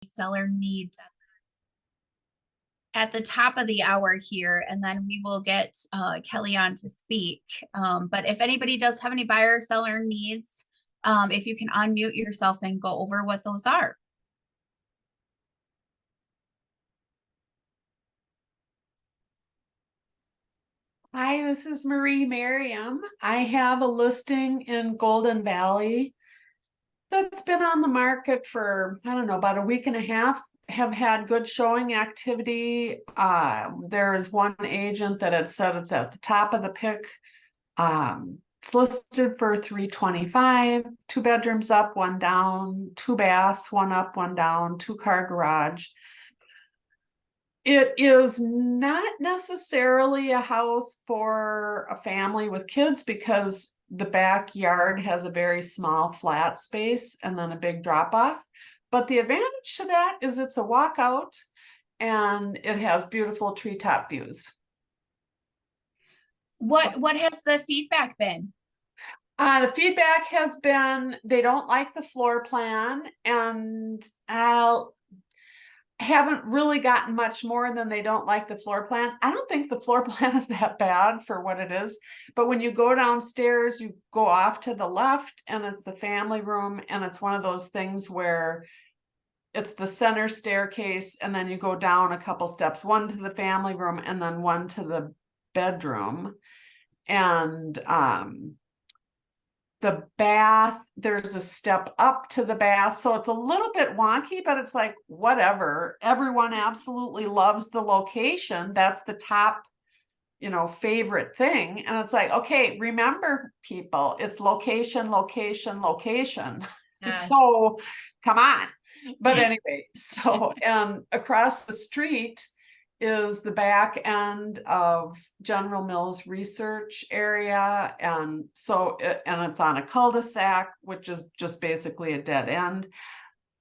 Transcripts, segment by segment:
seller needs at the top of the hour here, and then we will get Kelly on to speak. But if anybody does have any buyer seller needs, if you can unmute yourself and go over what those are. Hi, this is Marie Merriam. I have a listing in Golden Valley that's been on the market for, I don't know, about a week and a half. Have had good showing activity. There's one agent that had said it's at the top of the pick. It's listed for $325, 2 bedrooms up, 1 down, 2 baths, 1 up, 1 down, 2-car garage. It is not necessarily a house for a family with kids because the backyard has a very small flat space and then a big drop off. But the advantage to that is it's a walkout and it has beautiful treetop views. What has the feedback been? The feedback has been they don't like the floor plan, and haven't really gotten much more than they don't like the floor plan. I don't think the floor plan is that bad for what it is, but when you go downstairs, you go off to the left and it's the family room, and it's one of those things where it's the center staircase and then you go down a couple steps, one to the family room and then one to the bedroom. And the bath, there's a step up to the bath, so it's a little bit wonky, but it's like whatever. Everyone absolutely loves the location. That's the top, favorite thing. And it's like, okay, remember, people, it's location, location, location. Yes. So come on. But anyway, so across the street is the back end of General Mills research area. And so, and it's on a cul-de-sac, which is just basically a dead end.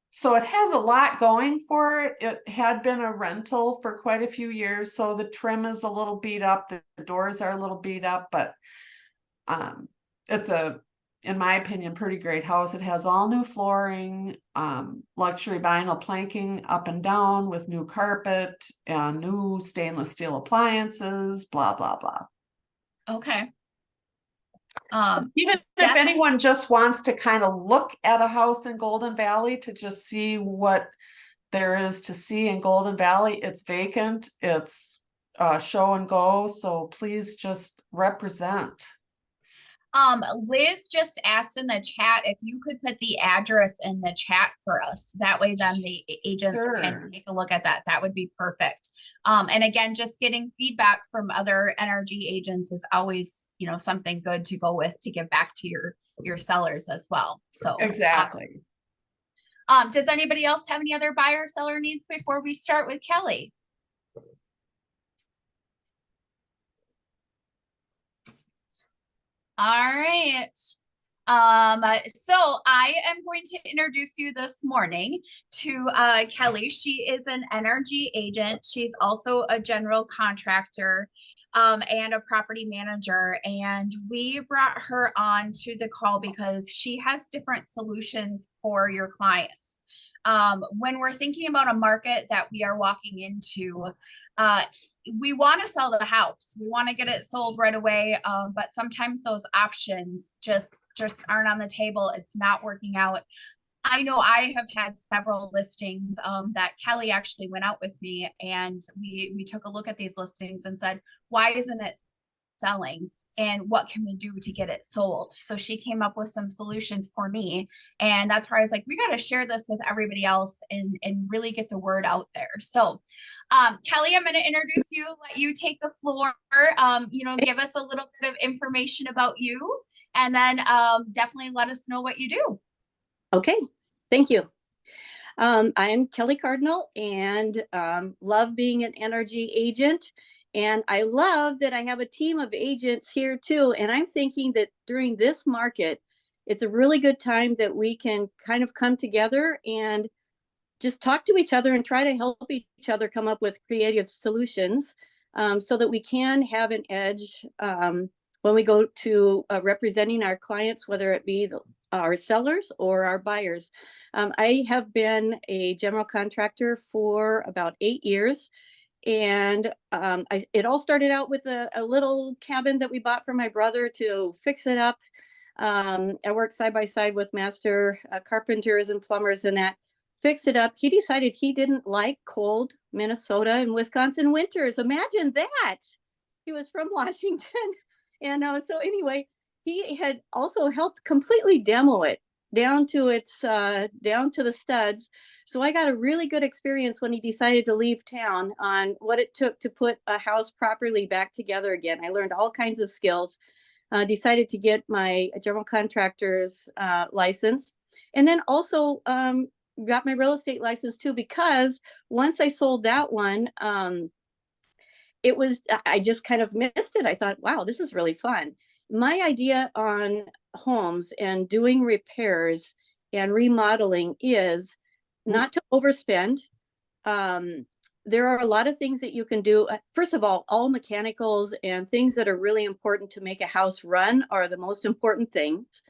So it has a lot going for it. It had been a rental for quite a few years. So the trim is a little beat up. The doors are a little beat up, but it's in my opinion, pretty great house. It has all new flooring, luxury vinyl planking up and down with new carpet and new stainless steel appliances, blah, blah, blah. Okay. Even if anyone just wants to kind of look at a house in Golden Valley to just see what there is to see in Golden Valley, it's vacant, it's show and go. So please just represent. Liz just asked in the chat if you could put the address in the chat for us. That way then the agents can take a look at that. That would be perfect. And again, just getting feedback from other NRG agents is always, something good to go with to give back to your sellers as well. So exactly. Does anybody else have any other buyer seller needs before we start with Kelly? All right. So I am going to introduce you this morning to Kelly. She is an NRG agent. She's also a general contractor and a property manager. And we brought her on to the call because she has different solutions for your clients. When we're thinking about a market that we are walking into, we want to sell the house. We want to get it sold right away. But sometimes those options just aren't on the table. It's not working out. I know I have had several listings that Kelly actually went out with me, and we took a look at these listings and said, why isn't it selling? And what can we do to get it sold? So she came up with some solutions for me. And that's where I was like, we got to share this with everybody else and really get the word out there. So Kelly, I'm going to introduce you, let you take the floor, give us a little bit of information about you, and then definitely let us know what you do. Okay, thank you. I'm Kelly Cardinal and love being an NRG agent. And I love that I have a team of agents here too. And I'm thinking that during this market, it's a really good time that we can kind of come together and just talk to each other and try to help each other come up with creative solutions so that we can have an edge when we go to representing our clients, whether it be our sellers or our buyers. I have been a general contractor for about 8 years. And it all started out with a little cabin that we bought for my brother to fix it up. I worked side by side with master carpenters and plumbers and that fixed it up. He decided he didn't like cold Minnesota and Wisconsin winters. Imagine that. He was from Washington. And so anyway, he had also helped completely demo it down to the studs. So I got a really good experience when he decided to leave town on what it took to put a house properly back together again. I learned all kinds of skills, decided to get my general contractor's license, and then also got my real estate license too, because once I sold that one, I just kind of missed it. I thought, wow, this is really fun. My idea on homes and doing repairs and remodeling is not to overspend. There are a lot of things that you can do. First of all mechanicals and things that are really important to make a house run are the most important things.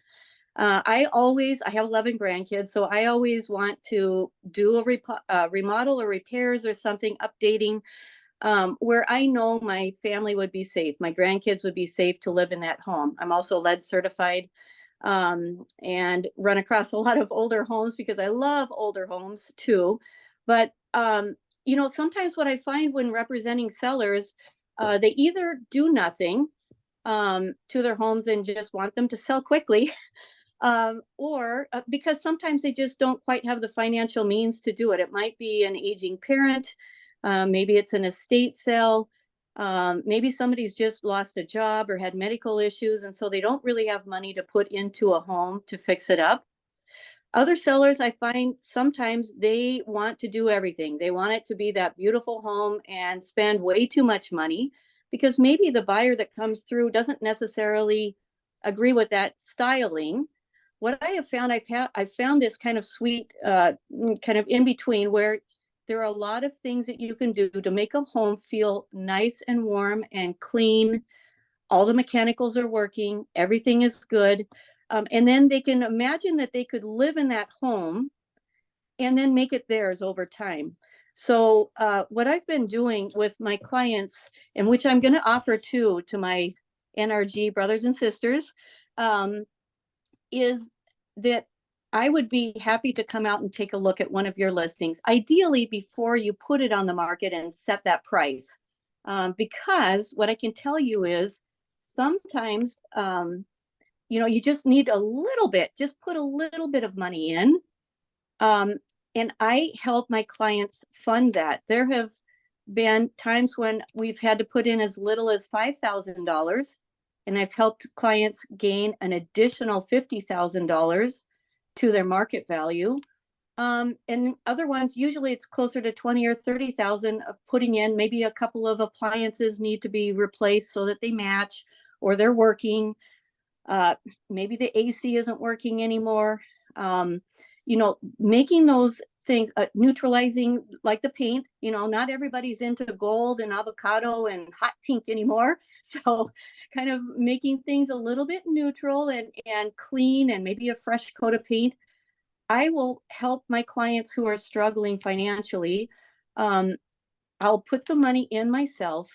I have 11 grandkids, so I always want to do a remodel or repairs or something, updating, where I know my family would be safe. My grandkids would be safe to live in that home. I'm also lead certified, and run across a lot of older homes because I love older homes too. But, sometimes what I find when representing sellers, they either do nothing to their homes and just want them to sell quickly, or because sometimes they just don't quite have the financial means to do it. It might be an aging parent. Maybe it's an estate sale. Maybe somebody's just lost a job or had medical issues, and so they don't really have money to put into a home to fix it up. Other sellers, I find sometimes they want to do everything. They want it to be that beautiful home and spend way too much money because maybe the buyer that comes through doesn't necessarily agree with that styling. What I have found, I've found this kind of sweet, kind of in between, where there are a lot of things that you can do to make a home feel nice and warm and clean. All the mechanicals are working, everything is good. And then they can imagine that they could live in that home and then make it theirs over time. So what I've been doing with my clients, and which I'm going to offer to my NRG brothers and sisters, is that I would be happy to come out and take a look at one of your listings, ideally before you put it on the market and set that price. Because what I can tell you is sometimes, you just need a little bit, just put a little bit of money in. And I help my clients fund that. There have been times when we've had to put in as little as $5,000, and I've helped clients gain an additional $50,000 to their market value. And other ones, usually it's closer to 20 or 30,000 of putting in. Maybe a couple of appliances need to be replaced so that they match or they're working. Maybe the AC isn't working anymore. Making those things, neutralizing, like the paint, not everybody's into gold and avocado and hot pink anymore. So kind of making things a little bit neutral and clean and maybe a fresh coat of paint. I will help my clients who are struggling financially. I'll put the money in myself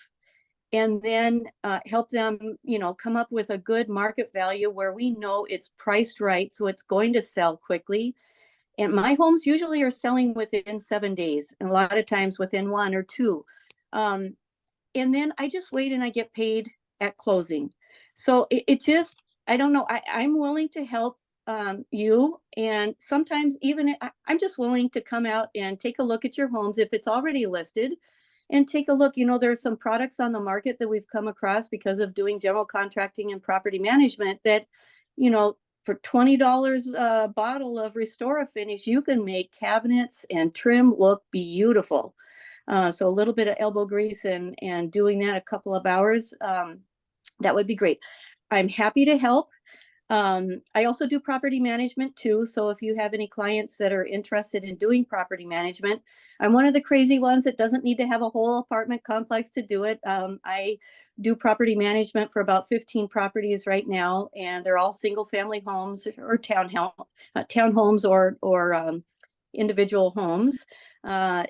and then help them, come up with a good market value where we know it's priced right, so it's going to sell quickly. And my homes usually are selling within 7 days, and a lot of times within 1 or 2. And then I just wait and I get paid at closing. So it just, I don't know, I'm willing to help you. And sometimes even I'm just willing to come out and take a look at your homes if it's already listed and take a look. There's some products on the market that we've come across because of doing general contracting and property management that, for $20 a bottle of Restore Finish, you can make cabinets and trim look beautiful. So a little bit of elbow grease and doing that a couple of hours, that would be great. I'm happy to help. I also do property management too. So if you have any clients that are interested in doing property management, I'm one of the crazy ones that doesn't need to have a whole apartment complex to do it. I do property management for about 15 properties right now, and they're all single family homes or townhomes or individual homes.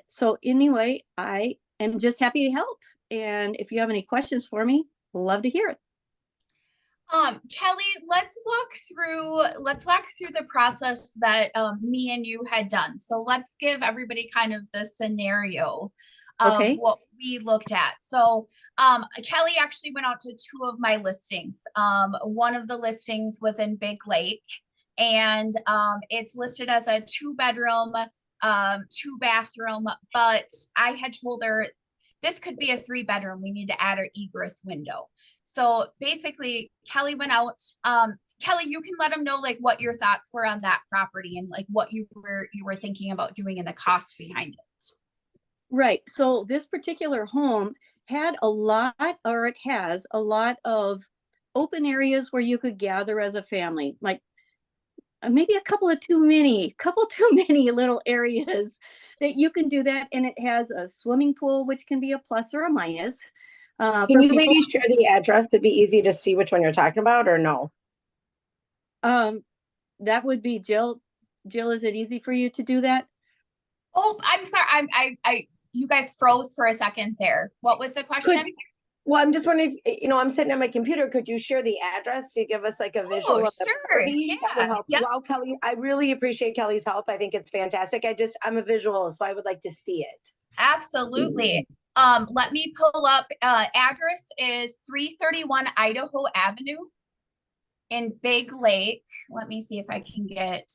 So anyway, I am just happy to help. And if you have any questions for me, love to hear it. Kelly, let's walk through the process that me and you had done. So let's give everybody kind of the scenario of Okay. what we looked at. So Kelly actually went out to two of my listings. One of the listings was in Big Lake, and it's listed as a 2-bedroom, 2-bathroom, but I had told her this could be a 3-bedroom. We need to add an egress window. So basically, Kelly went out. Kelly, you can let them know like what your thoughts were on that property and like what you were thinking about doing and the cost behind it. Right. So this particular home had a lot, or it has a lot of open areas where you could gather as a family, like maybe a couple too many little areas that you can do that. And it has a swimming pool, which can be a plus or a minus. Can For you people, maybe share the address to be easy to see which one you're talking about, or no? that would be Jill. Jill, is it easy for you to do that? Oh, I'm sorry. I you guys froze for a second there. What was the question? Well, I'm just wondering if, I'm sitting at my computer. Could you share the address to give us like a visual Oh, of the sure. property? That would Yeah. help. Yep. Wow, Kelly, I really appreciate Kelly's help. I think it's fantastic. I'm a visual, so I would like to see it. Absolutely. Let me pull up, address is 331 Idaho Avenue in Big Lake. Let me see if I can get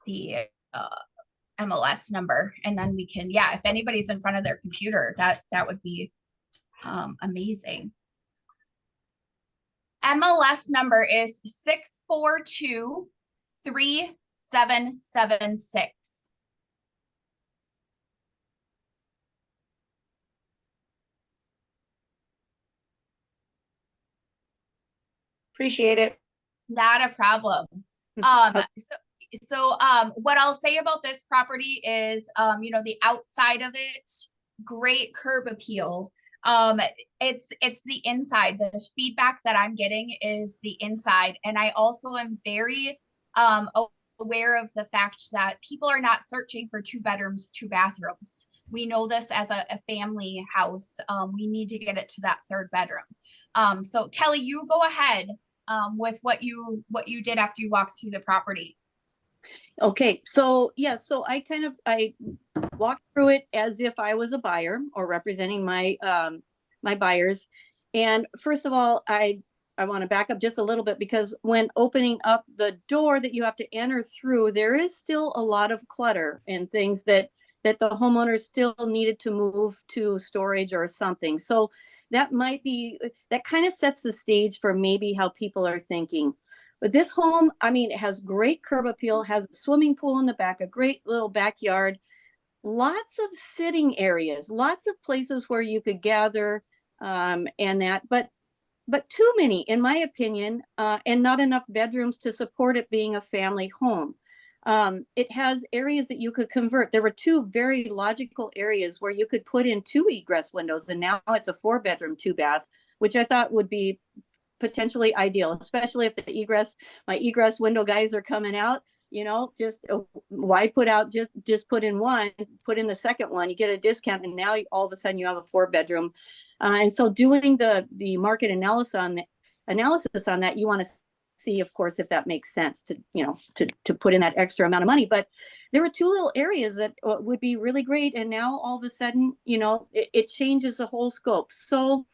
the MLS number, and then we can, yeah, if anybody's in front of their computer, that would be amazing. MLS number is 6423776. Appreciate it. Not a problem. What I'll say about this property is, the outside of it, great curb appeal. It's the inside. The feedback that I'm getting is the inside, and I also am very aware of the fact that people are not searching for 2 bedrooms, 2 bathrooms. We know this as a family house. We need to get it to that 3rd bedroom. So Kelly, you go ahead with what you did after you walked through the property. Okay, so yeah, so I walked through it as if I was a buyer or representing my my buyers. And first of all, I want to back up just a little bit, because when opening up the door that you have to enter through, there is still a lot of clutter and things that the homeowner still needed to move to storage or something. So that kind of sets the stage for maybe how people are thinking. But this home, I mean, it has great curb appeal, has a swimming pool in the back, a great little backyard, lots of sitting areas, lots of places where you could gather, and that, but too many, in my opinion, and not enough bedrooms to support it being a family home. It has areas that you could convert. There were 2 very logical areas where you could put in 2 egress windows, and now it's a 4-bedroom, 2-bath, which I thought would be potentially ideal, especially if my egress window guys are coming out, just why put out, just put in one, put in the second one, you get a discount, and now all of a sudden you have a 4-bedroom. And so doing the market analysis on that, you want to see, of course, if that makes sense to put in that extra amount of money. But there were 2 little areas that would be really great, and now all of a sudden, it changes the whole scope. So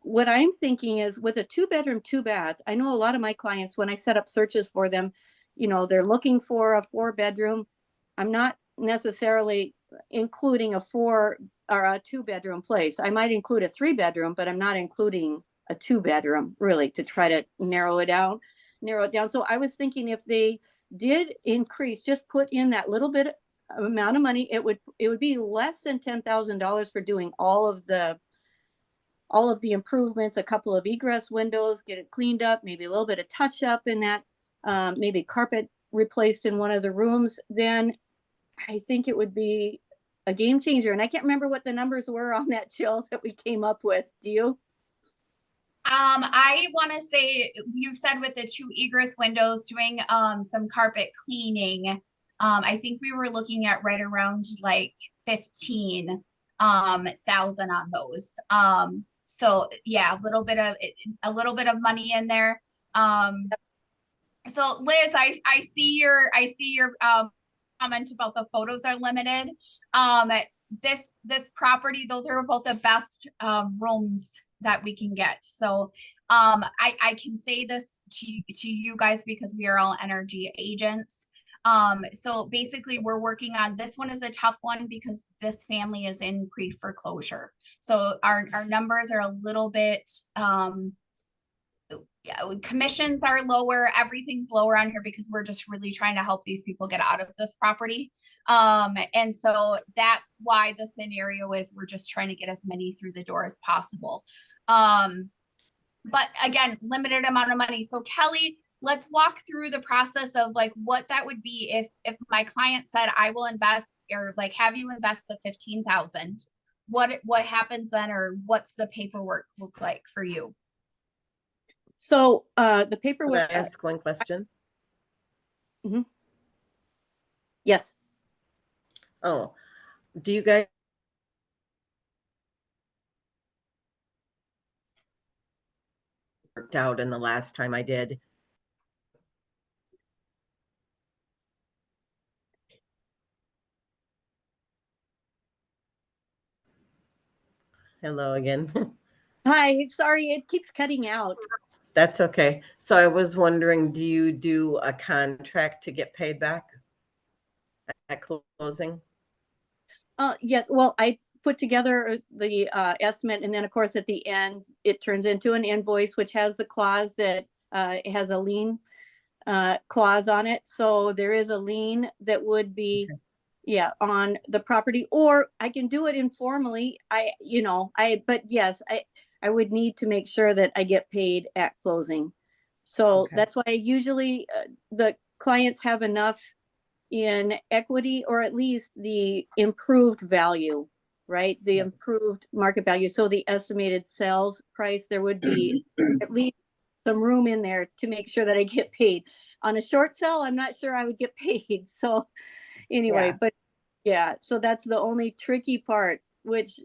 what I'm thinking is, with a 2-bedroom, 2-bath, I know a lot of my clients, when I set up searches for them, they're looking for a 4-bedroom. I'm not necessarily including a 4 or a 2-bedroom place. I might include a 3-bedroom, but I'm not including a 2-bedroom, really, to try to narrow it down. So I was thinking, if they did increase, just put in that little bit amount of money, it would be less than $10,000 for doing all of the all of the improvements, a couple of egress windows, get it cleaned up, maybe a little bit of touch up in that, maybe carpet replaced in one of the rooms, then I think it would be a game changer. And I can't remember what the numbers were on that, Jill, that we came up with. Do you? I want to say you've said with the 2 egress windows doing some carpet cleaning. I think we were looking at right around like 15 thousand on those. So yeah, a little bit of money in there. So Liz, I see your comment about the photos are limited. This property, those are about the best rooms that we can get. So I can say this to you guys because we are all NRG agents. So basically we're working on, this one is a tough one because this family is in pre-foreclosure. So our numbers are a little bit yeah, commissions are lower, everything's lower on here because we're just really trying to help these people get out of this property. And so that's why the scenario is we're just trying to get as many through the door as possible. But again, limited amount of money. So Kelly, let's walk through the process of like what that would be if my client said I will invest, or like have you invest the 15,000. What happens then, or what's the paperwork look like for you? So the Can paperwork. I ask one question? Yes. Oh, do you guys worked out in the last time I did? Hello again. Hi, sorry, it keeps cutting out. That's okay. So I was wondering, do you do a contract to get paid back at closing? Yes, well, I put together the estimate, and then of course at the end it turns into an invoice which has the clause that has a lien clause on it. So there is a lien that would be yeah on the property, or I can do it informally. But yes, I would need to make sure that I get paid at closing. So Okay. that's why usually the clients have enough in equity, or at least the improved value, right? The improved market value. So the estimated sales price, there would be at least some room in there to make sure that I get paid. On a short sale, I'm not sure I would get paid. So anyway, Yeah. but yeah, so that's the only tricky part, which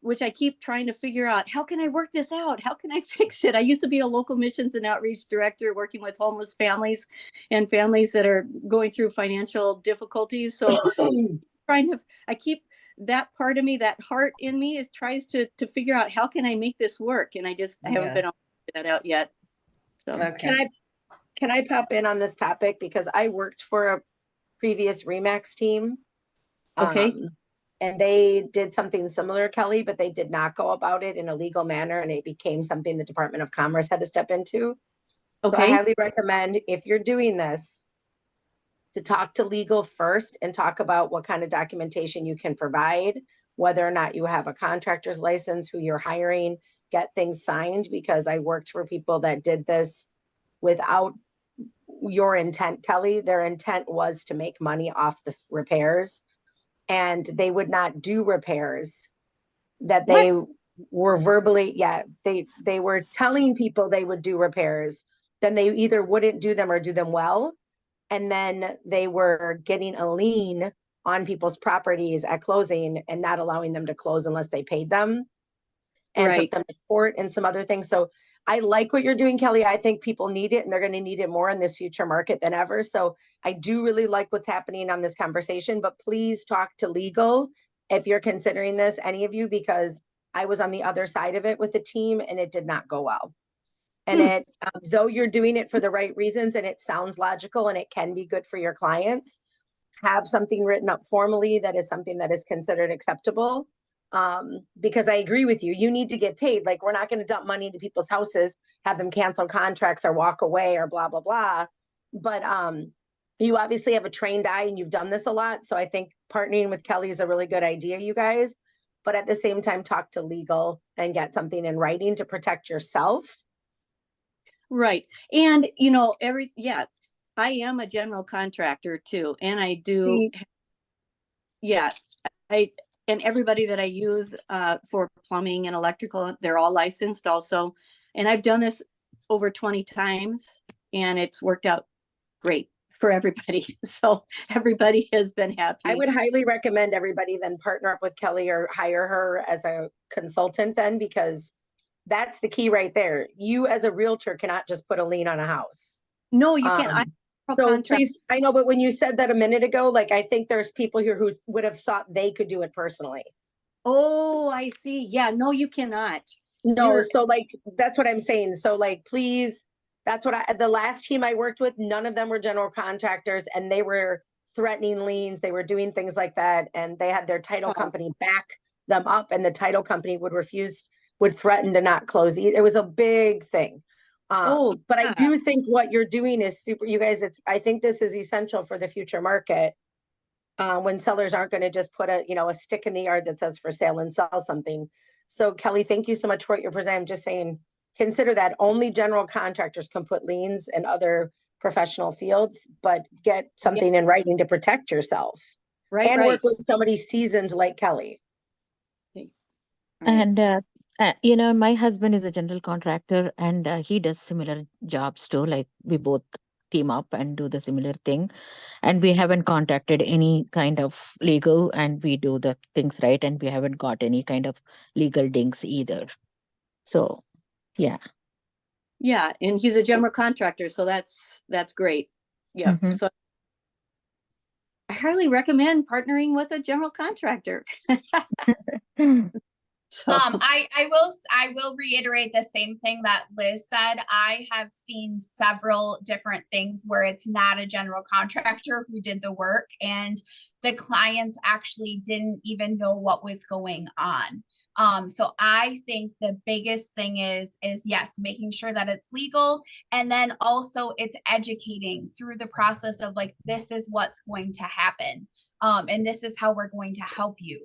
which I keep trying to figure out. How can I work this out? How can I fix it? I used to be a local missions and outreach director working with homeless families and families that are going through financial difficulties. So I keep that part of me, that heart in me is tries to figure out how can I make this work? And I haven't been able to figure that out yet. So Okay. Can I pop in on this topic? Because I worked for a previous Remax team. Okay. And they did something similar, Kelly, but they did not go about it in a legal manner, and it became something the Department of Commerce had to step into. So I Okay. highly recommend, if you're doing this, to talk to legal first and talk about what kind of documentation you can provide, whether or not you have a contractor's license, who you're hiring, get things signed, because I worked for people that did this without your intent, Kelly. Their intent was to make money off the repairs, and they would not do repairs that they were verbally, they were telling people they would do repairs. Then they either wouldn't do them or do them well. And then they were getting a lien on people's properties at closing and not allowing them to close unless they paid them, and took them to court and some other things. So I like what you're doing, Kelly. I think people need it, and they're going to need it more in this future market than ever. So I do really like what's happening on this conversation, but please talk to legal if you're considering this, any of you, because I was on the other side of it with the team and it did not go well. And though you're doing it for the right reasons and it sounds logical and it can be good for your clients, have something written up formally that is something that is considered acceptable. Because I agree with you, you need to get paid. Like, we're not going to dump money into people's houses, have them cancel contracts or walk away or blah, blah, blah. But you obviously have a trained eye and you've done this a lot. So I think partnering with Kelly is a really good idea, you guys. but at the same time, talk to legal and get something in writing to protect yourself. Right. And, you know, I am a general contractor too. And I do, yeah, and everybody that I use for plumbing and electrical, they're all licensed also. And I've done this over 20 times and it's worked out great for everybody. So everybody has been happy. I would highly recommend everybody then partner up with Kelly or hire her as a consultant then, because that's the key right there. You as a realtor cannot just put a lien on a house. No, you can't. So please, I know, but when you said that a minute ago, like, I think there's people here who would have thought they could do it personally. Oh, I see. Yeah, no, you cannot. No, so like, that's what I'm saying. So like, please, that's what the last team I worked with, none of them were general contractors and they were threatening liens. They were doing things like that. And they had their title company back them up and the title company would threaten to not close. It was a big thing. But I do think what you're doing is super, you guys, I think this is essential for the future market. When sellers aren't going to just put a stick in the yard that says for sale and sell something. So Kelly, thank you so much for what you're presenting. I'm just saying, consider that only general contractors can put liens in other professional fields, but get something in writing to protect yourself. Right. And work with somebody seasoned like Kelly. And my husband is a general contractor and he does similar jobs too. Like we both team up and do the similar thing. And we haven't contacted any kind of legal and we do the things right. And we haven't got any kind of legal dings either. So, yeah. Yeah. And he's a general contractor. So that's great. Yeah. Mhm. So I highly recommend partnering with a general contractor. So. I will reiterate the same thing that Liz said. I have seen several different things where it's not a general contractor who did the work and the clients actually didn't even know what was going on. So I think the biggest thing is yes, making sure that it's legal. And then also it's educating through the process of like, this is what's going to happen. And this is how we're going to help you.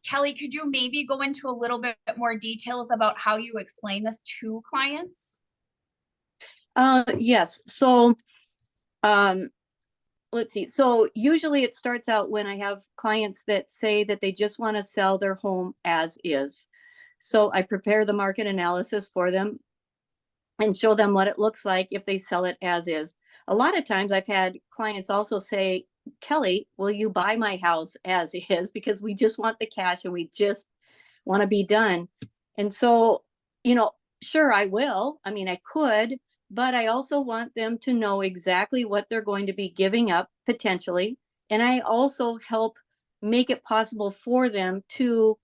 Kelly, could you maybe go into a little bit more details about how you explain this to clients? Yes. So, let's see. So usually it starts out when I have clients that say that they just want to sell their home as is. So I prepare the market analysis for them and show them what it looks like if they sell it as is. A lot of times I've had clients also say, Kelly, will you buy my house as is? Because we just want the cash and we just want to be done. And so, sure, I will. I mean, I could, but I also want them to know exactly what they're going to be giving up potentially. And I also help make it possible for them to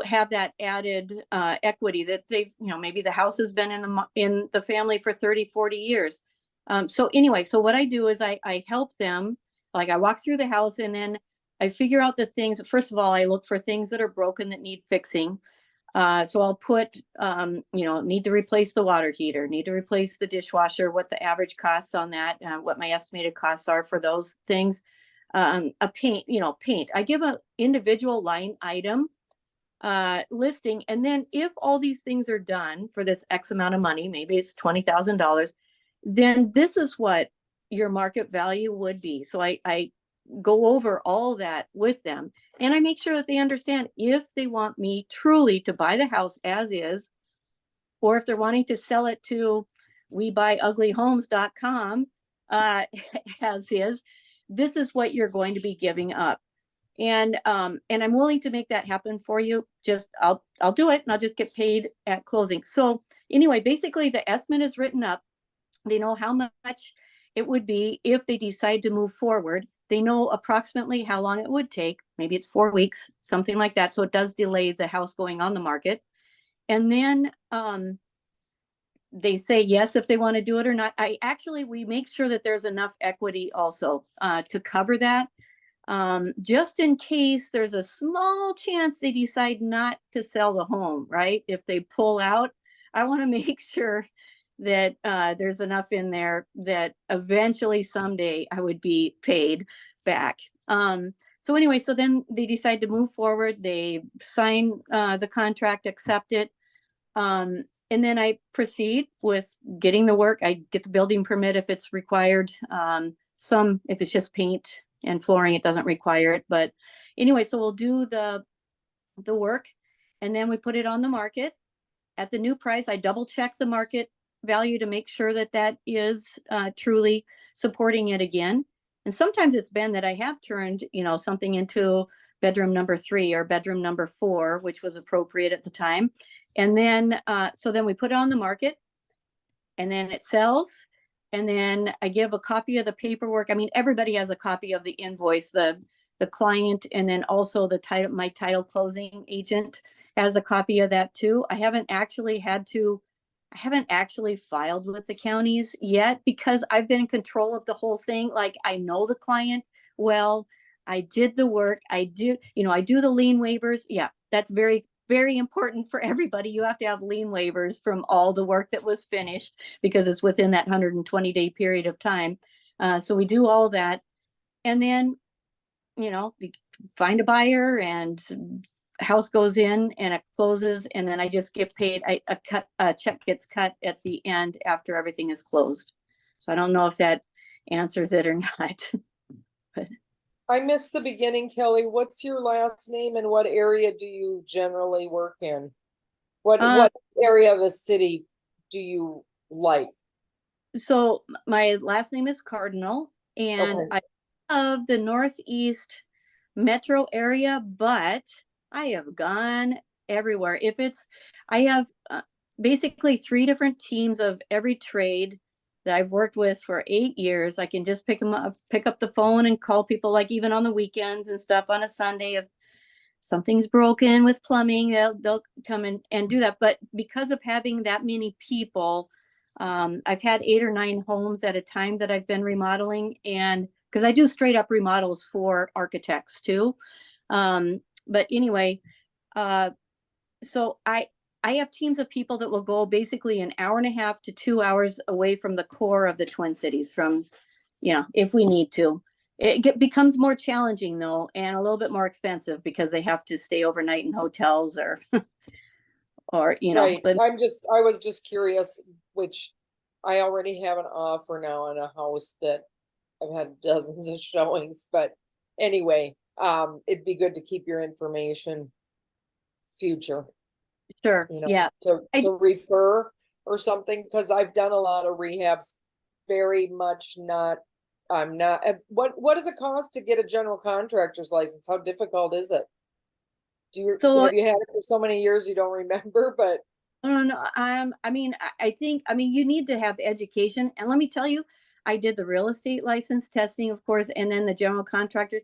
have that added equity that they've, maybe the house has been in the family for 30, 40 years. So anyway, so what I do is I help them, like I walk through the house and then I figure out the things. First of all, I look for things that are broken that need fixing. So I'll put, need to replace the water heater, need to replace the dishwasher, what the average costs on that, what my estimated costs are for those things. A paint. I give an individual line item listing. And then if all these things are done for this X amount of money, maybe it's $20,000, then this is what your market value would be. So I go over all that with them and I make sure that they understand if they want me truly to buy the house as is, or if they're wanting to sell it to webuyuglyhomes.com as is, this is what you're going to be giving up. And I'm willing to make that happen for you. Just I'll do it and I'll just get paid at closing. So anyway, basically the estimate is written up. They know how much it would be if they decide to move forward. They know approximately how long it would take. Maybe it's 4 weeks, something like that. So it does delay the house going on the market. And then they say yes if they want to do it or not. We make sure that there's enough equity also to cover that. Just in case there's a small chance they decide not to sell the home, right? If they pull out, I want to make sure that there's enough in there that eventually someday I would be paid back. So anyway, so then they decide to move forward. They sign the contract, accept it. And then I proceed with getting the work. I get the building permit if it's required. Some, if it's just paint and flooring, it doesn't require it. But anyway, so we'll do the work, and then we put it on the market at the new price. I double check the market value to make sure that that is truly supporting it again. And sometimes it's been that I have turned, something into bedroom number 3 or bedroom number 4, which was appropriate at the time. And then, so then we put it on the market, and then it sells. And then I give a copy of the paperwork. I mean, everybody has a copy of the invoice, the client, and then also the title, my title closing agent has a copy of that too. I haven't actually filed with the counties yet because I've been in control of the whole thing. Like, I know the client well, I did the work, I do the lien waivers. Yeah, that's very, very important for everybody. You have to have lien waivers from all the work that was finished because it's within that 120-day period of time. So we do all that. And then, we find a buyer and house goes in and it closes, and then I just get paid. A check gets cut at the end after everything is closed. So I don't know if that answers it or not. But I missed the beginning, Kelly. What's your last name and what area do you generally work in? What area of the city do you like? So my last name is Cardinal, and Okay. I love the Northeast metro area, but I have gone everywhere. I have basically 3 different teams of every trade that I've worked with for 8 years. I can just pick up the phone and call people, like even on the weekends and stuff on a Sunday. If something's broken with plumbing, they'll come in and do that. But because of having that many people, I've had 8 or 9 homes at a time that I've been remodeling, and because I do straight up remodels for architects too. But anyway, so I have teams of people that will go basically an hour and a half to 2 hours away from the core of the Twin Cities if we need to. It becomes more challenging though, and a little bit more expensive because they have to stay overnight in hotels or Right. but I was just curious, which I already have an offer now on a house that I've had dozens of showings, but anyway, it'd be good to keep your information future, sure. Yeah. to refer or something, because I've done a lot of rehabs, very much not, I'm not, what does it cost to get a general contractor's license? How difficult is it? Have you had it for so many years you don't remember, but no, I think you need to have education. And let me tell you, I did the real estate license testing, of course, and then the general contractors.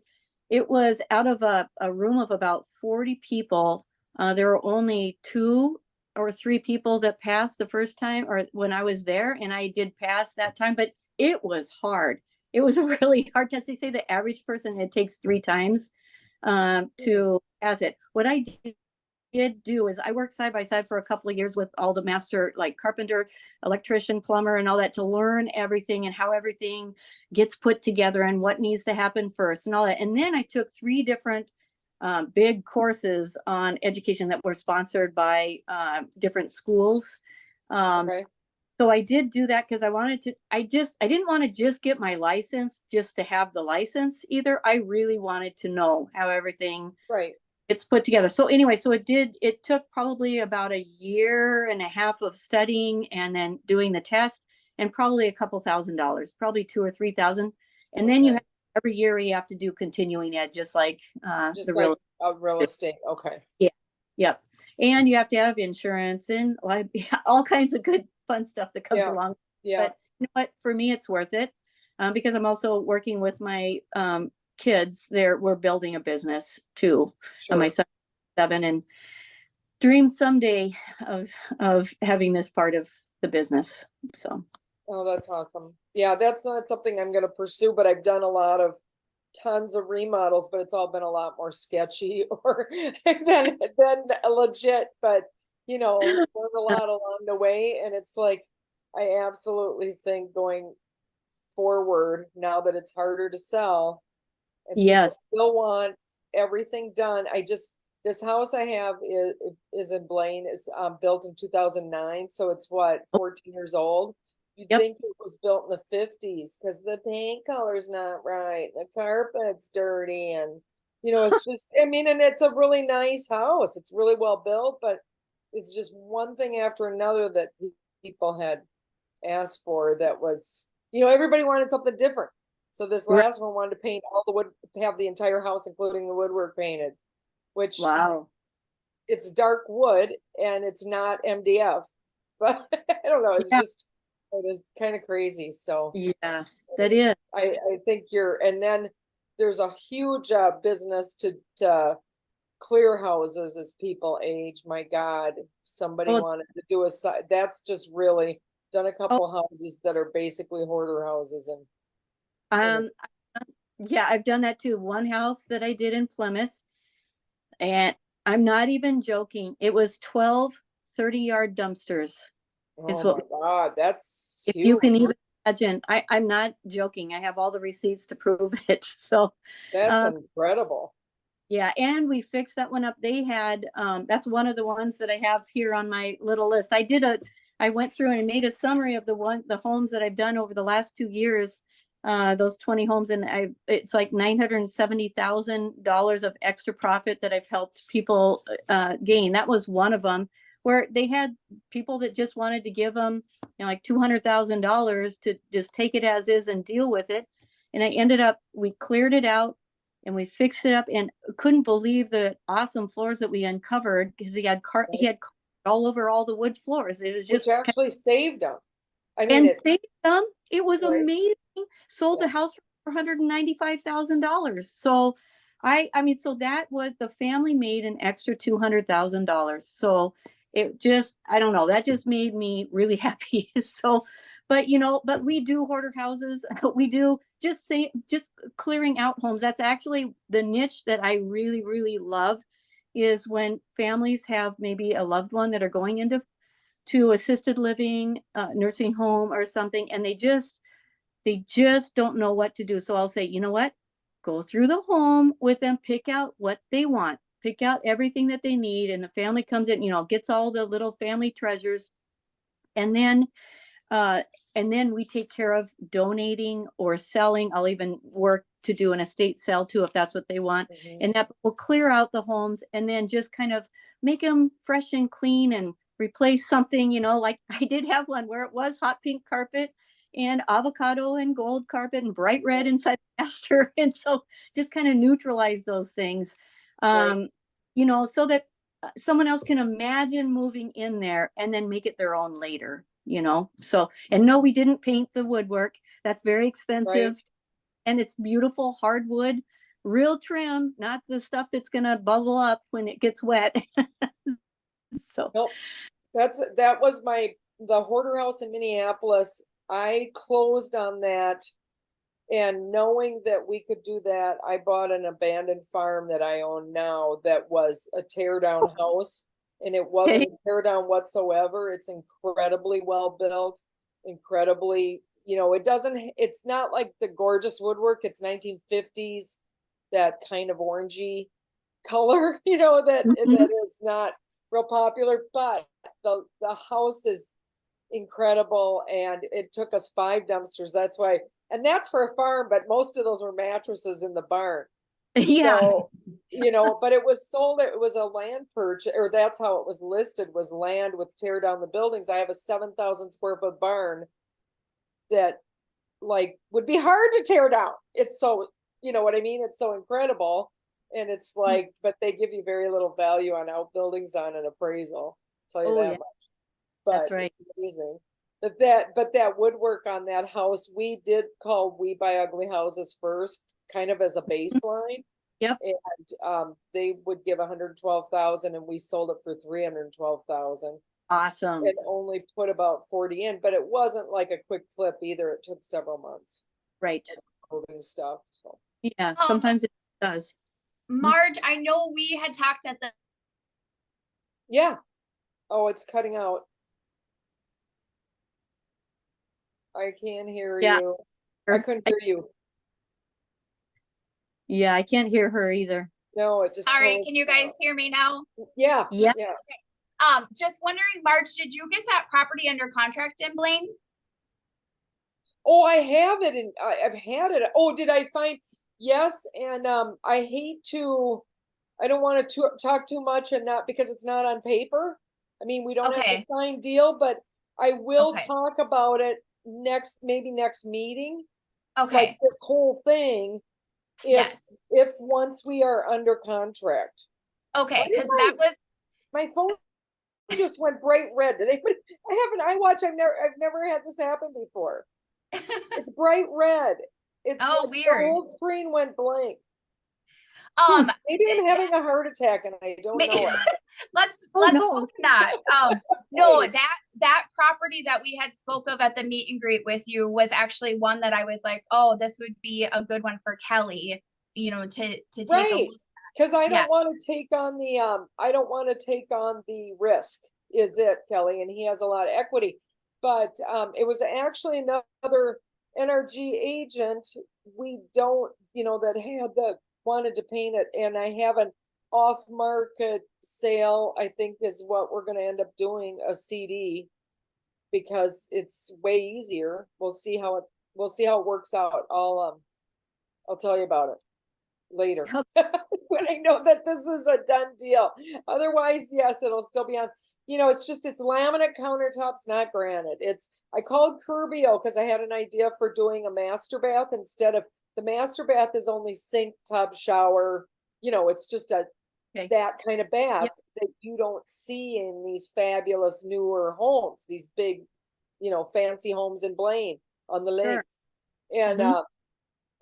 It was out of a room of about 40 people. There were only 2 or 3 people that passed the first time, or when I was there, and I did pass that time, but it was hard. It was a really hard test. They say the average person, it takes 3 times to pass it. What I did do is I worked side by side for a couple of years with all the master, like carpenter, electrician, plumber, and all that, to learn everything and how everything gets put together and what needs to happen first and all that. And then I took 3 different big courses on education that were sponsored by different schools. okay. So I did do that because I didn't want to just get my license just to have the license either. I really wanted to know how everything Right. it's put together. So anyway, it took probably about 1.5 years of studying and then doing the test, and probably a couple $1,000s, probably 2,000 or 3,000. And then you have every year you have to do continuing ed, just like real estate. Okay. Yeah. Yep. And you have to have insurance and all kinds of good fun stuff that comes along. Yeah. But you know what? For me, it's worth it because I'm also working with my kids. We're building a business too. Sure. My son is 7 and dreams someday of having this part of the business. So. Oh, that's awesome. Yeah, that's not something I'm going to pursue, but I've done tons of remodels, but it's all been a lot more sketchy or than legit, but learned a lot along the way. And it's like, I absolutely think going forward, now that it's harder to sell And people Yes. still want everything done. This house I have is in Blaine, is built in 2009, so it's what, 14 years old. You'd Yep. think it was built in the 50s because the paint color's not right, the carpet's dirty, and it's just, I mean, and it's a really nice house. It's really well built, but it's just one thing after another that people had asked for that was, everybody wanted something different. So this Right. last one wanted to paint all the wood, have the entire house, including the woodwork painted, which Wow. it's dark wood and it's not MDF, but I don't know. It's Yeah. just, it is kind of crazy. So Yeah, that is. I think and then there's a huge business to clear houses as people age. My God, somebody Oh, wanted to do that's just really done a oh, couple houses that are basically hoarder houses and um, yeah, I've done that too. One house that I did in Plymouth, and I'm not even joking. It was 12 30-yard dumpsters. Is oh what, my God, that's if you huge. can even imagine. I'm not joking. I have all the receipts to prove it. So, That's um, incredible. yeah, and we fixed that one up. They had, that's one of the ones that I have here on my little list. I went through and made a summary of the homes that I've done over the last 2 years, those 20 homes, and it's like $970,000 of extra profit that I've helped people gain. That was one of them, where they had people that just wanted to give them, like $200,000 to just take it as is and deal with it. And we cleared it out and we fixed it up, and couldn't believe the awesome floors that we uncovered, because he had carpet all over all the wood floors. It was Which just actually saved them. I mean, and saved them. It was right. amazing. Sold Yeah. the house for $495,000. So I mean, so that was, the family made an extra $200,000. So it just, I don't know, that just made me really happy. So, but we do hoarder houses. We do just clearing out homes. That's actually the niche that I really, really love, is when families have maybe a loved one that are going into assisted living, nursing home or something, and they just don't know what to do. So I'll say, you know what? Go through the home with them, pick out what they want, pick out everything that they need, and the family comes in, gets all the little family treasures, and then uh, we take care of donating or selling. I'll even work to do an estate sale too, if that's what they want. Mhm. And that will clear out the homes and then just kind of make them fresh and clean and replace something, like I did have one where it was hot pink carpet and avocado and gold carpet and bright red inside the master. And so just kind of neutralize those things, Right. so that someone else can imagine moving in there and then make it their own later. So, and no, we didn't paint the woodwork. That's very expensive. Right. And it's beautiful hardwood, real trim, not the stuff that's going to bubble up when it gets wet. So, Nope. That was the hoarder house in Minneapolis. I closed on that, and knowing that we could do that, I bought an abandoned farm that I own now that was a tear down house, and it wasn't a tear down whatsoever. It's incredibly well built, incredibly, it's not like the gorgeous woodwork. It's 1950s, that kind of orangey color, that is not real popular, but the house is incredible, and it took us 5 dumpsters. That's why, and that's for a farm, but most of those were mattresses in the barn. yeah. So, but it was sold, it was a land purchase, or that's how it was listed, was land with tear down the buildings. I have a 7,000 square foot barn that would be hard to tear down. It's so, you know what I mean? It's so incredible. And it's but they give you very little value on outbuildings on an appraisal. I'll tell you Oh, that yeah. much. But That's right. it's amazing. But that woodwork on that house, we did call We Buy Ugly Houses first, kind of as a baseline. Yep. And they would give 112,000, and we sold it for 312,000. Awesome. And only put about 40 in, but it wasn't like a quick flip either. It took several months. Right. Moving stuff. So Yeah. Sometimes it does. Marge, I know we had talked at the yeah. Oh, it's cutting out. I can't hear Yeah. you. I couldn't hear you. Yeah, I can't hear her either. No, it just. All right, totally can you guys stopped. hear me now? Yeah, Yep. yeah. Just wondering, Marge, did you get that property under contract in Blaine? Oh, I have it and I've had it. Oh, did I find? Yes, and I hate to, I don't want to talk too much and not because it's not on paper. I mean, we don't have Okay. a signed deal, but I will Okay. talk about it maybe next meeting. Like Okay, this whole thing, yes, if once we are under contract. okay, Why because did that was, my phone just went bright red. Did anybody? I have an iWatch. I've never had this happen before. It's bright red. It's oh, like the weird. whole screen went blank. Maybe I'm that- having a heart attack and I don't know it. let's Oh, no. hope not. No, Hey. that property that we had spoke of at the meet and greet with you was actually one that I was like, oh, this would be a good one for Kelly, you know, to take a Right. look. Because I Yeah. don't want to take on the I don't want to take on the risk, is it, Kelly? And he has a lot of equity. But it was actually another NRG agent we don't, that had wanted to paint it. And I have an off-market sale, I think is what we're gonna end up doing, a CD, because it's way easier. We'll see how it works out. I'll tell you about it later How- when I know that this is a done deal. Otherwise, yes, it'll still be on. It's laminate countertops, not granite. I called Curbio because I had an idea for doing a master bath instead of the master bath is only sink, tub, shower. It's just Okay. that kind of bath that you don't see in these fabulous newer homes, these big, fancy homes in Blaine on the Sure. lakes. And Mhm.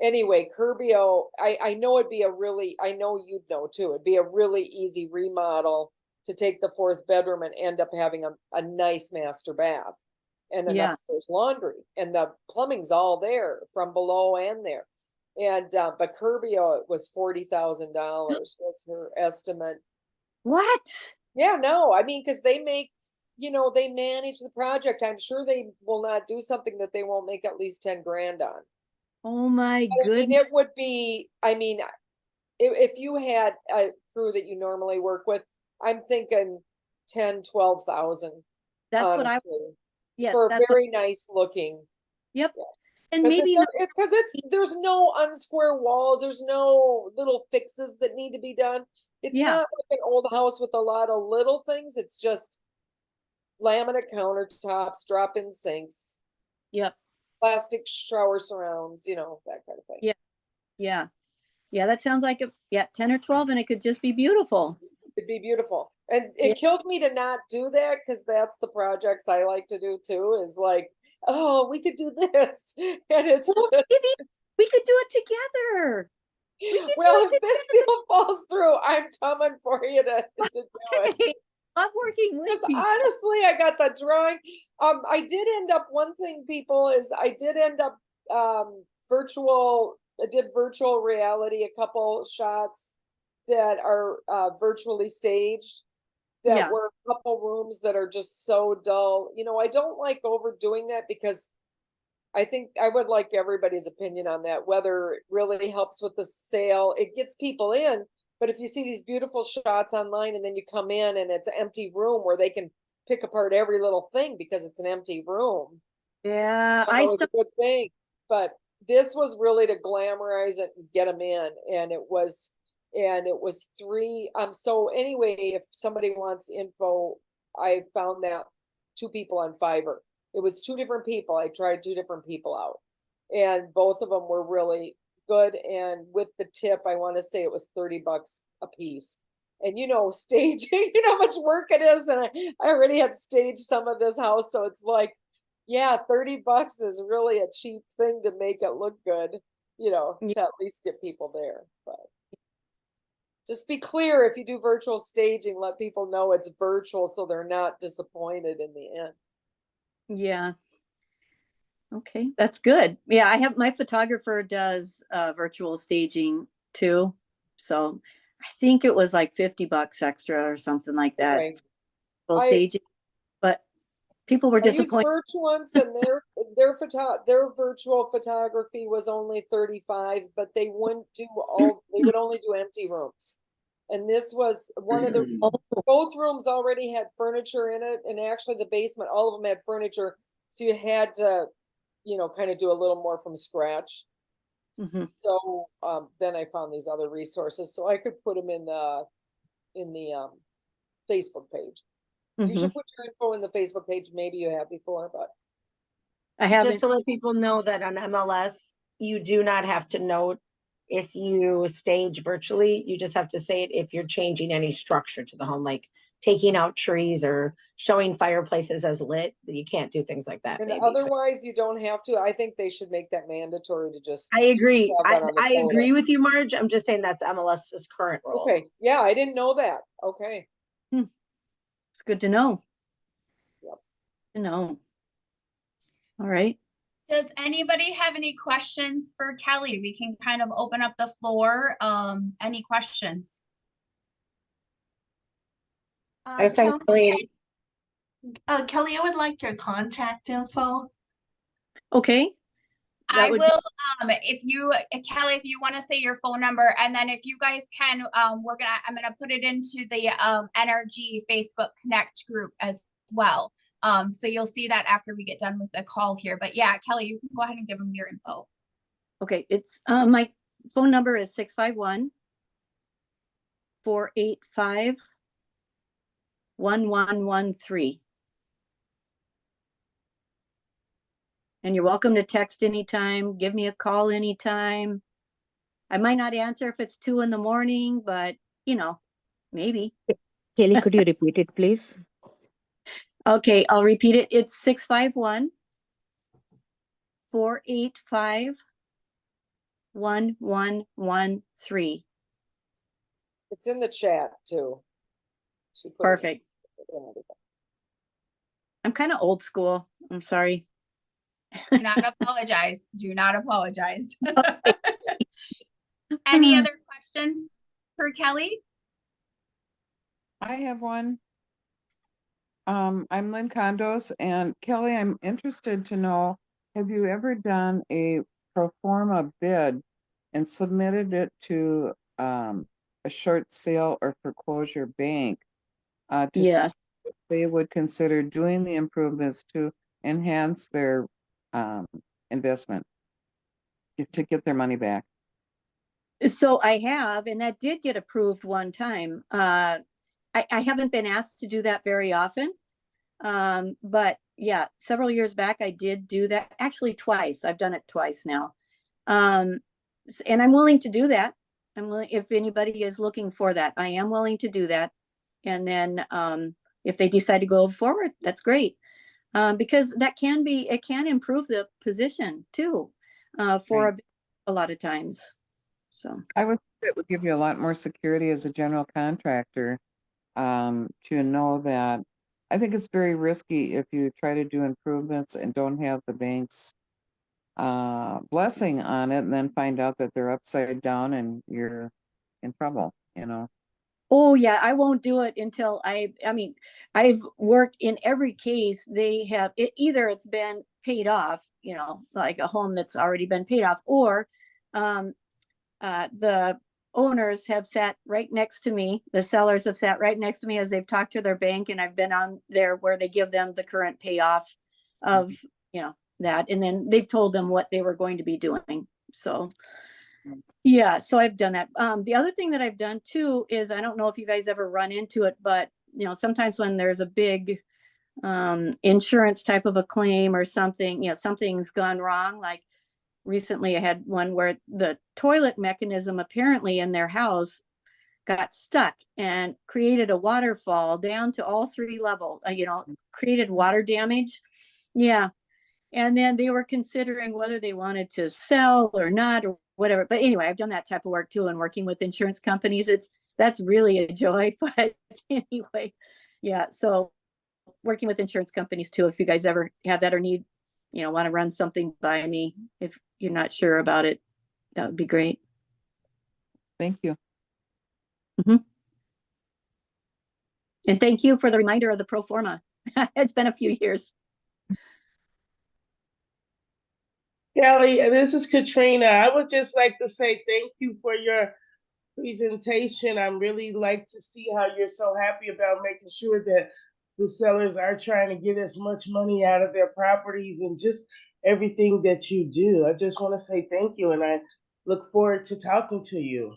anyway, Curbio, I know I know you'd know too, it'd be a really easy remodel to take the fourth bedroom and end up having a nice master bath and an Yeah. upstairs laundry. And the plumbing's all there from below and there. And but Curbio, it was $40,000 was her estimate. What? Yeah, no, I mean, because they manage the project. I'm sure they will not do something that they won't make at least 10 grand on. Oh my I mean, goodness. it would be, if you had a crew that you normally work with, I'm thinking 10, 12,000, That's what I, honestly, yes, for a that's what, very nice looking. yep. Yeah. And Because maybe not, there's no unsquare walls, there's no little fixes that need to be done. It's Yeah. not like an old house with a lot of little things. It's just laminate countertops, drop-in sinks, yep. plastic shower surrounds, that kind of thing. Yeah. Yeah. Yeah. That sounds like 10 or 12, and it could just be beautiful. It'd be beautiful. And it Yeah. kills me to not do that because that's the projects I like to do too, is like, oh, we could do this. And it's Well, just, maybe we could do it together. could well, do it if this deal falls through, I'm coming for you to do it. Hey, I'm working with Because people. honestly, I got the drawing. I did end up, one thing, people, is I did end up I did virtual reality, a couple shots that are virtually staged, that Yeah. were a couple rooms that are just so dull. I don't like overdoing that because I think I would like everybody's opinion on that, whether it really helps with the sale. It gets people in, but if you see these beautiful shots online and then you come in and it's an empty room where they can pick apart every little thing because it's an empty room, Yeah. I know it's a good thing. But this was really to glamorize it and get them in, and it was three. So anyway, if somebody wants info, I found that 2 people on Fiverr. It was 2 different people. I tried 2 different people out, and both of them were really good. And with the tip, I want to say it was $30 a piece. And staging, how much work it is. And I already had staged some of this house, so it's like, yeah, $30 is really a cheap thing to make it look good, to at least get people there. But just be clear, if you do virtual staging, let people know it's virtual so they're not disappointed in the end. Yeah. Okay, that's good. Yeah, I have my photographer does virtual staging too. So I think it was like $50 extra or something like that. Okay. Virtual I- staging. But People were I used disappointed. Birch once, and their virtual photography was only 35, but they would only do empty rooms. And this was one of the Oh, both rooms already had furniture in it, and actually the basement, all of them had furniture, so you had to, kind of do a little more from scratch. mhm. So then I found these other resources, so I could put them in the Facebook page. You should put your info in the Facebook page. Maybe you have before, but I haven't. Just to let people know that on MLS, you do not have to note if you stage virtually. You just have to say it if you're changing any structure to the home, like taking out trees or showing fireplaces as lit. You can't do things like that. and Maybe. otherwise you don't have to. I think they should make that mandatory to just. I agree. have that on the I photo. agree with you, Marge. I'm just saying that's MLS's current rules. Okay, yeah, I didn't know that. Okay. It's good to know. Yep. To know. All right. Does anybody have any questions for Kelly? We can kind of open up the floor. Any questions? I was saying, Kelly, Kelly, I would like your contact info. Okay. That I would will, if you, Kelly, if you want to say your phone number, and then if you guys can, I'm gonna put it into the NRG Facebook Connect group as well. So you'll see that after we get done with the call here. But yeah, Kelly, you can go ahead and give them your info. Okay, it's my phone number is 651-485-1113. And you're welcome to text anytime, give me a call anytime. I might not answer if it's 2 a.m, but maybe. Kelly, could you repeat it, please? Okay, I'll repeat it. It's 651-485-1113. It's in the chat too. She put it Perfect. in everything. I'm kind of old school. I'm sorry. Do not apologize. Do not apologize. Any other questions for Kelly? I have one. I'm Lynn Condos, and Kelly, I'm interested to know, have you ever done a pro forma bid and submitted it to a short sale or foreclosure bank to see Yes. if they would consider doing the improvements to enhance their investment to get their money back? So I have, and that did get approved one time. I haven't been asked to do that very often. But yeah, several years back, I did do that. Actually, twice. I've done it twice now. And I'm willing to do that. I'm willing, if anybody is looking for that, I am willing to do that. And then if they decide to go forward, that's great. Because it can improve the position too, for Right. a lot of times. So I would think it would give you a lot more security as a general contractor, to know that. I think it's very risky if you try to do improvements and don't have the bank's blessing on it, and then find out that they're upside down and you're in trouble, oh yeah, I won't do it until I mean, I've worked in every case. They have either it's been paid off, like a home that's already been paid off, or the owners have sat right next to me. The sellers have sat right next to me as they've talked to their bank, and I've been on there where they give them the current payoff of, that, and then they've told them what they were going to be doing. So yeah, so I've done that. The other thing that I've done too is, I don't know if you guys ever run into it, but sometimes when there's a big insurance type of a claim or something, something's gone wrong. Like recently I had one where the toilet mechanism apparently in their house got stuck and created a waterfall down to all 3 levels, created water damage. Yeah. And then they were considering whether they wanted to sell or not or whatever. But anyway, I've done that type of work too, and working with insurance companies, that's really a joy. But anyway, yeah. So working with insurance companies too, if you guys ever have that or need, want to run something by me, if you're not sure about it, that would be great. Thank you. And thank you for the reminder of the pro forma. It's been a few years. Kelly, this is Katrina. I would just like to say thank you for your presentation. I'm really like to see how you're so happy about making sure that the sellers are trying to get as much money out of their properties and just everything that you do. I just want to say thank you, and I look forward to talking to you.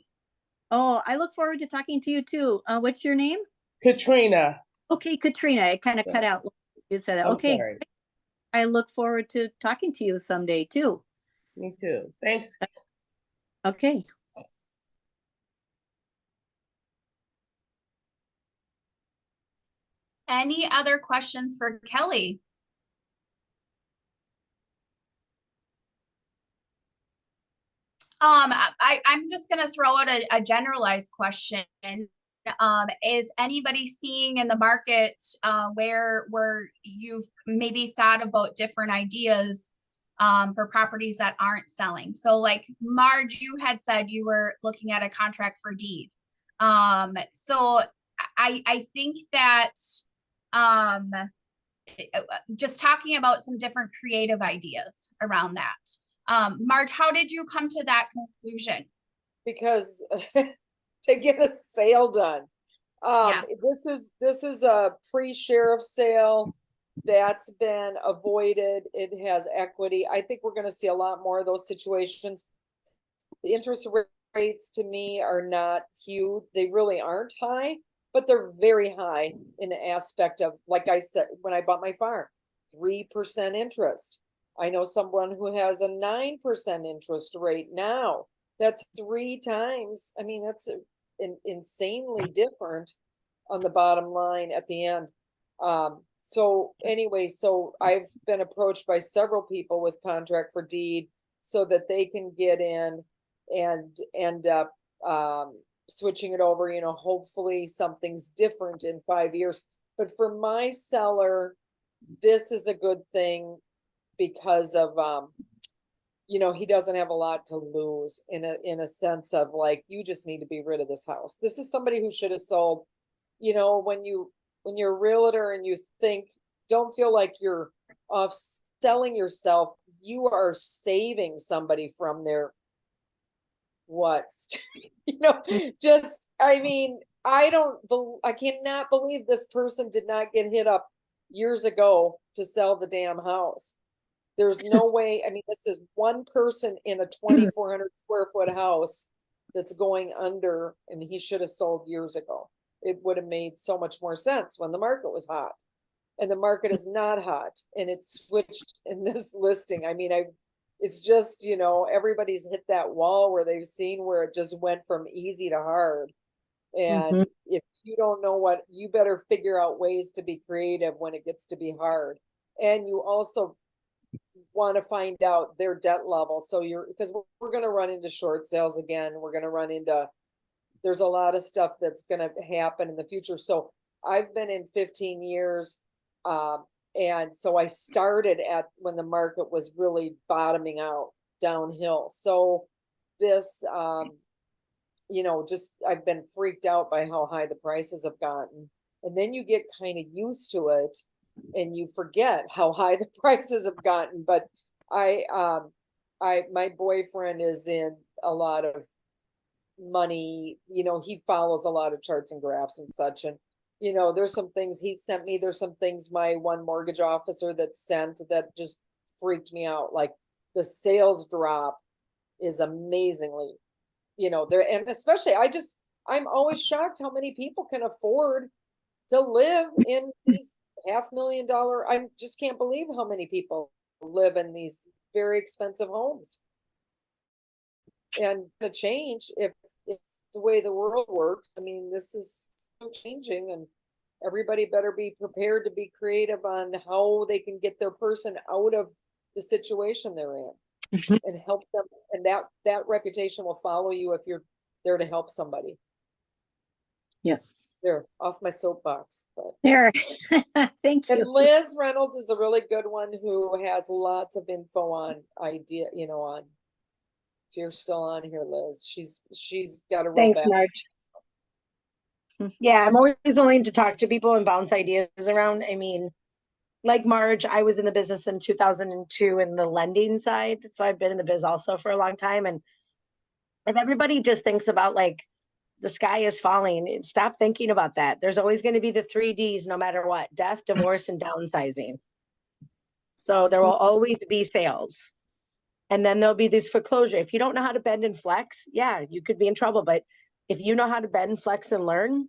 Oh, I look forward to talking to you too. What's your name? Katrina. Okay, Katrina. It kind of cut out. You said it. I'm Okay. sorry. I look forward to talking to you someday too. Me too. Thanks. Okay. Any other questions for Kelly? I'm just gonna throw out a generalized question. Is anybody seeing in the market where you've maybe thought about different ideas for properties that aren't selling? So like Marge, you had said you were looking at a contract for deed. So I think that just talking about some different creative ideas around that. Marge, how did you come to that conclusion? Because to get a sale done. Yeah. This is a pre-sheriff sale that's been avoided. It has equity. I think we're going to see a lot more of those situations. The interest rates to me are not huge. They really aren't high, but they're very high in the aspect of, like I said, when I bought my farm, 3% interest. I know someone who has a 9% interest rate now. That's 3 times. I mean, that's insanely different on the bottom line at the end. So anyway, so I've been approached by several people with contract for deed so that they can get in and end up switching it over. You know, hopefully something's different in 5 years. But for my seller, this is a good thing because of you know, he doesn't have a lot to lose in a sense of like, you just need to be rid of this house. This is somebody who should have sold. You know, when you're a realtor and you think, don't feel like you're off selling yourself, you are saving somebody from their you know, just, I mean, I cannot believe this person did not get hit up years ago to sell the damn house. There's no way. I mean, this is one person in a 2,400 square foot house that's going under, and he should have sold years ago. It would have made so much more sense when the market was hot, and the market is not hot, and it's switched in this listing. I mean, it's just, you know, everybody's hit that wall where they've seen where it just went from easy to hard. And if you don't know what, you better figure out ways to be creative when it gets to be hard. And you also want to find out their debt level. So because we're going to run into short sales again. We're going to run into, there's a lot of stuff that's going to happen in the future. So I've been in 15 years. And so I started at when the market was really bottoming out downhill. So this, you know, just, I've been freaked out by how high the prices have gotten. And then you get kind of used to it and you forget how high the prices have gotten. But my boyfriend is in a lot of money, you know, he follows a lot of charts and graphs and such. And, you know, there's some things he sent me, there's some things my one mortgage officer that sent that just freaked me out. Like the sales drop is amazingly, you know, there, and especially I'm always shocked how many people can afford to live in these $500,000. I just can't believe how many people live in these very expensive homes. And to change if the way the world works. I mean, this is still changing, and everybody better be prepared to be creative on how they can get their person out of the situation they're in and help them. And that reputation will follow you if you're there to help somebody. Yes. There, off my soapbox. But. There. Thank you. And Liz Reynolds is a really good one who has lots of info on you know, on, if you're still on here, Liz, she's got a real Thanks, back. Marge. Yeah, I'm always willing to talk to people and bounce ideas around. I mean, like Marge, I was in the business in 2002 in the lending side. So I've been in the biz also for a long time. And if everybody just thinks about like the sky is falling, stop thinking about that. There's always going to be the 3 Ds no matter what: death, divorce, and downsizing. So there will always be sales. And then there'll be this foreclosure. If you don't know how to bend and flex, yeah, you could be in trouble. But if you know how to bend, flex, and learn,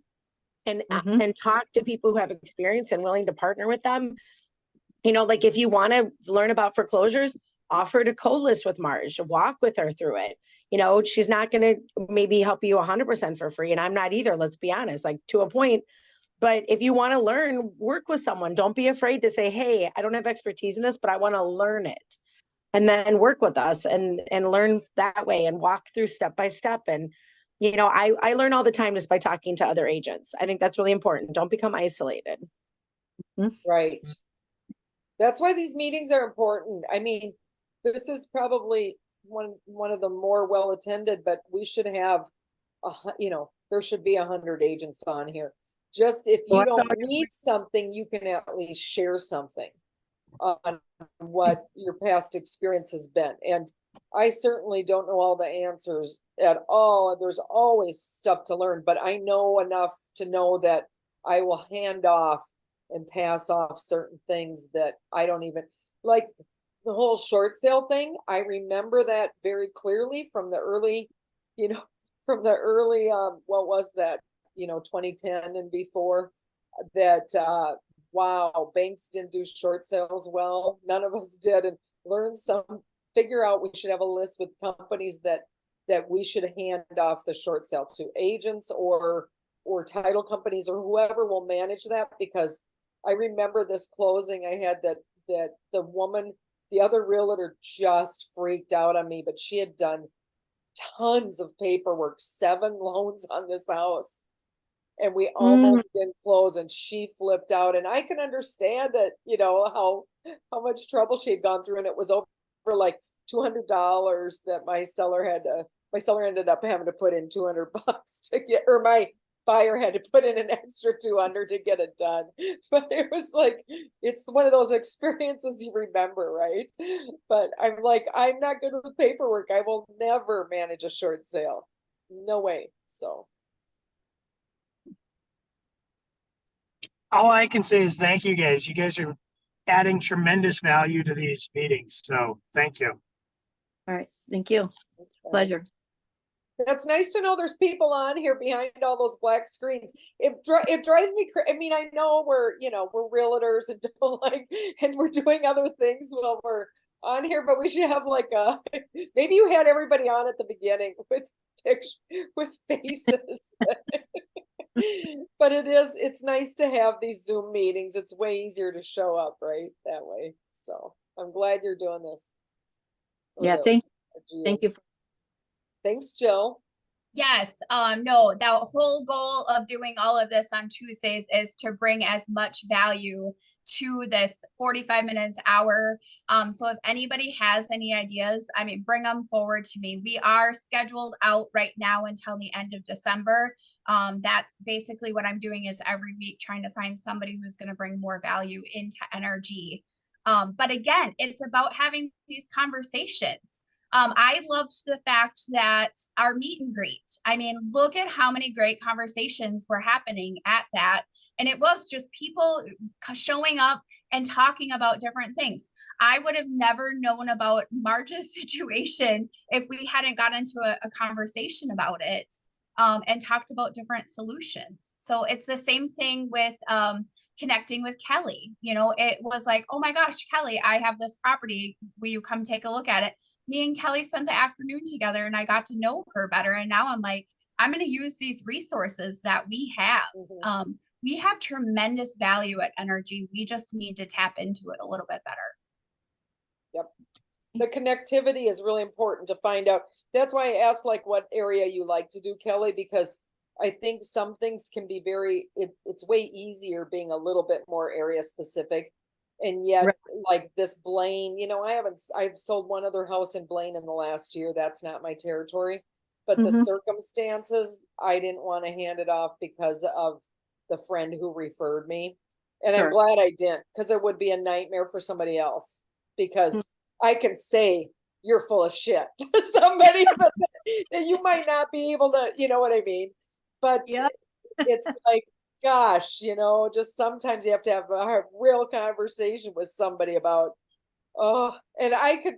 and talk to people who have experience and willing to partner with them, you know, like if you want to learn about foreclosures, offer to co-list with Marge, walk with her through it. You know, she's not going to maybe help you 100% for free, and I'm not either. Let's be honest, like to a point. But if you want to learn, work with someone. Don't be afraid to say, "Hey, I don't have expertise in this, but I want to learn it." And then work with us and learn that way and walk through step by step. And you know, I learn all the time just by talking to other agents. I think that's really important. Don't become isolated. Right. That's why these meetings are important. I mean, this is probably one of the more well attended, but we should have you know, there should be 100 agents on here. Just if you don't need something, you can at least share something on what your past experience has been. And I certainly don't know all the answers at all. There's always stuff to learn, but I know enough to know that I will hand off and pass off certain things that I don't even like. The whole short sale thing, I remember that very clearly from the early, you know, from the early what was that, you know, 2010 and before, that wow, banks didn't do short sales well. None of us did. And figure out we should have a list with companies that we should hand off the short sale to, agents or title companies or whoever will manage that. Because I remember this closing I had that the woman, the other realtor, just freaked out on me, but she had done tons of paperwork, 7 loans on this house. And we almost didn't close, and she flipped out. And I can understand it, you know, how much trouble she had gone through. And it was over like $200 that my seller ended up having to put in $200 to get, or my buyer had to put in an extra 200 to get it done. But it was like, it's one of those experiences you remember, right? But I'm like, I'm not good with paperwork. I will never manage a short sale. No way. So. All I can say is thank you guys. You guys are adding tremendous value to these meetings. So thank you. All right. Thank you. Pleasure. That's nice to know there's people on here behind all those black screens. It drives me crazy. I mean, I know we're realtors and don't like, and we're doing other things while we're on here, but we should have like maybe you had everybody on at the beginning with pictures, with faces. But it's nice to have these Zoom meetings. It's way easier to show up right that way. So I'm glad you're doing this. Yeah, thank you. Thanks, Jill. Yes, no, the whole goal of doing all of this on Tuesdays is to bring as much value to this 45 minutes hour. So if anybody has any ideas, I mean, bring them forward to me. We are scheduled out right now until the end of December. That's basically what I'm doing is every week trying to find somebody who's going to bring more value into NRG. But again, it's about having these conversations. I loved the fact that our meet and greet, I mean, look at how many great conversations were happening at that. And it was just people showing up and talking about different things. I would have never known about Marge's situation if we hadn't got into a conversation about it. And talked about different solutions. So it's the same thing with connecting with Kelly. You know, it was like, oh my gosh, Kelly, I have this property. Will you come take a look at it? Me and Kelly spent the afternoon together and I got to know her better. And now I'm like, I'm going to use these resources that we have. We have tremendous value at NRG. We just need to tap into it a little bit better. Yep. The connectivity is really important to find out. That's why I asked like what area you like to do, Kelly, because I think some things can be it's way easier being a little bit more area specific. And yet like this Blaine, you know, I've sold one other house in Blaine in the last year. That's not my territory. but the Mhm. circumstances, I didn't want to hand it off because of the friend who referred me. And I'm Sure. glad I didn't, because it would be a nightmare for somebody else. Because I can say you're full of shit to somebody, but that you might not be able to, you know what I mean? But Yeah. it's like, gosh, just sometimes you have to have a real conversation with somebody about, oh, and I could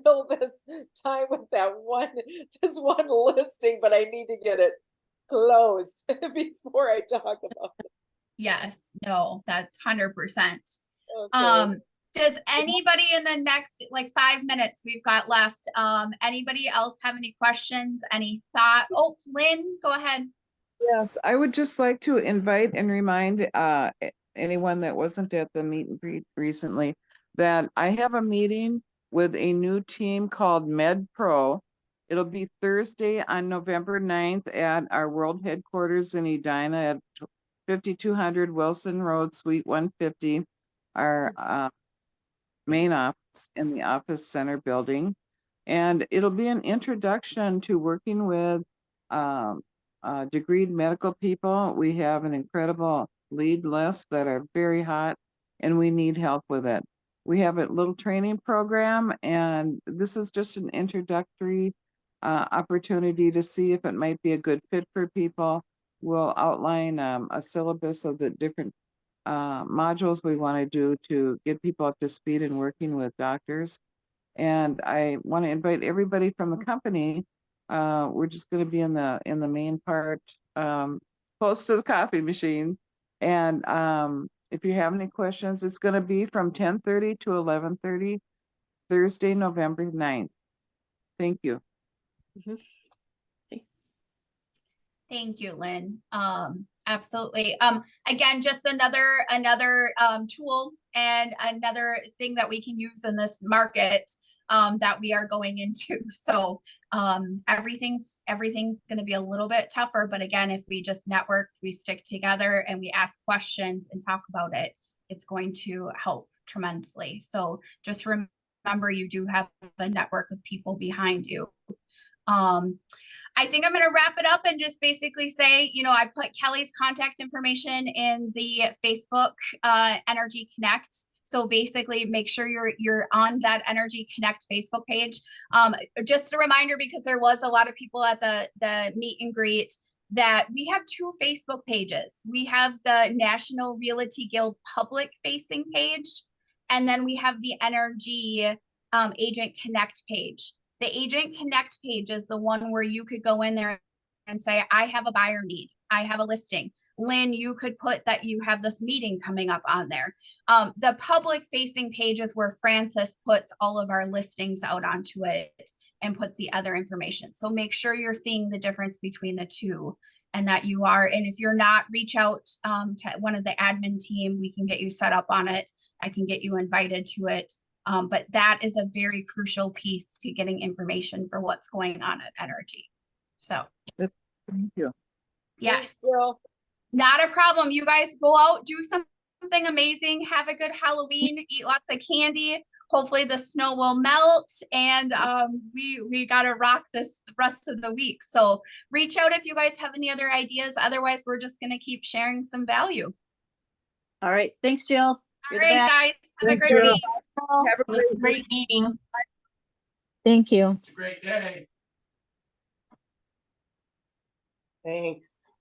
fill this time with this one listing, but I need to get it closed before I talk about it. Yes, no, that's 100%. Okay. Does anybody in the next like 5 minutes we've got left, anybody else have any questions, any thought? Oh, Lynn, go ahead. Yes, I would just like to invite and remind anyone that wasn't at the meet and greet recently that I have a meeting with a new team called Med Pro. It'll be Thursday on November 9th at our world headquarters in Edina at 5200 Wilson Road, Suite 150, our main office in the Office Center building. And it'll be an introduction to working with degreed medical people. We have an incredible lead list that are very hot, and we need help with it. We have a little training program, and this is just an introductory opportunity to see if it might be a good fit for people. We'll outline a syllabus of the different modules we want to do to get people up to speed in working with doctors. And I want to invite everybody from the company. We're just going to be in the main part, close to the coffee machine. And if you have any questions, it's going to be from 10:30 to 11:30, Thursday, November 9th. Thank you. Thank you, Lynn. Absolutely. Again, just another tool and another thing that we can use in this market that we are going into. So everything's going to be a little bit tougher, but again, if we just network, we stick together and we ask questions and talk about it, it's going to help tremendously. So just remember, you do have a network of people behind you. I think I'm going to wrap it up and just basically say, I put Kelly's contact information in the Facebook NRG Connect. So basically make sure you're on that NRG Connect Facebook page. Just a reminder, because there was a lot of people at the meet and greet, that we have two Facebook pages. We have the National Realty Guild public facing page, and then we have the NRG Agent Connect page. The Agent Connect page is the one where you could go in there and say, I have a buyer need. I have a listing. Lynn, you could put that you have this meeting coming up on there. The public facing page is where Francis puts all of our listings out onto it and puts the other information. So make sure you're seeing the difference between the two, and that you are. And if you're not, reach out to one of the admin team. We can get you set up on it. I can get you invited to it. But that is a very crucial piece to getting information for what's going on at NRG. So Thank you. yes, Thanks, not a problem. You guys go out, do something amazing, have a good Halloween, eat lots of candy. Hopefully the snow will melt, and we gotta rock this the rest of the week. So reach out if you guys have any other ideas. Otherwise, we're just gonna keep sharing some value. All right. Thanks, Jill. All right, guys, have a great you. week. Have a Great meeting. Thank you. Thanks.